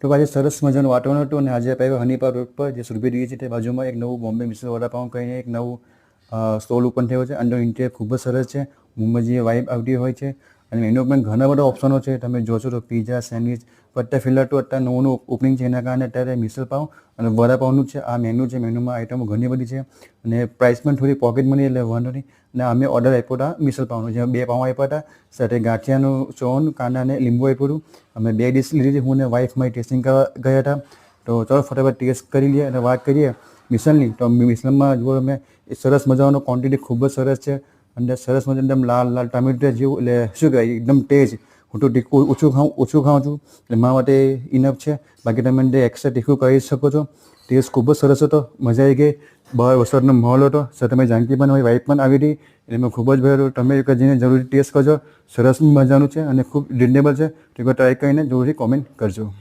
તો આજે સરસ મજાનું વાતાવરણ હતું અને આજે આપણે હનીપા રોડ પર જે સુરભી ડી છે તે બાજુમાં એક નવું બોમ્બે મિસલ વડાપાઉં કહીને એક નવું સ્ટોલ ઓપન થયો છે. અંદર ઇન્ટિરિયર ખૂબ જ સરસ છે. મુંબઈ જે વાઇબ આવતી હોય છે અને મેનુ પણ ઘણા બધા ઓપ્શનો છે. તમે જોશો તો પીઝા, સેન્ડવિચ, અત્યારે ફિલહાલ તો અત્યારે નવું ઓપનિંગ છે, એના કારણે અત્યારે મિસલ પાઉં અને વડાપાઉંનું છે આ મેનુ છે. મેનુમાં આઈટમો ઘણી બધી છે અને પ્રાઇસ પણ થોડી પોકેટ મની એટલે વાંધો નહીં. અને અમે ઓર્ડર આપ્યો હતા મિસલ પાઉંનો, જેમાં 2 પાઉં આપ્યા હતા, સાથે ગાંઠિયાનું ચોન, કાંદા અને લીંબુ આપ્યું હતું. અમે 2 ડીશ લીધી હતી. હું અને વાઈફ મારી ટેસ્ટિંગ કરવા ગયા હતા. તો ચાલો ફટાફટ ટેસ્ટ કરી લઈએ અને વાત કરીએ મિસલની. તો મિસલમાં જુઓ તમે સરસ મજાનો ક્વોન્ટિટી ખૂબ જ સરસ છે. અંદર સરસ મજાનું એકદમ લાલ લાલ ટામેટા જેવું, એટલે શું કહેવાય, એકદમ તેજ. હું તો તીખું ઓછું ખાઉં છું એટલે મારા માટે ઇનફ છે. બાકી તમે અંદર એક્સ્ટ્રા તીખું કરી શકો છો. ટેસ્ટ ખૂબ જ સરસ હતો, મજા આવી ગઈ. બહાર વરસાદનો માહોલ હતો, સાથે મેં જાનકી પણ મારી વાઈફ પણ આવી હતી એટલે મેં ખૂબ જ ભાવ્યું. તમે એક જઈને જરૂરથી ટેસ્ટ કરજો. સરસ મજાનું છે અને ખૂબ રિઝનેબલ છે. તો એકવાર ટ્રાય કરીને જરૂરથી કોમેન્ટ કરજો.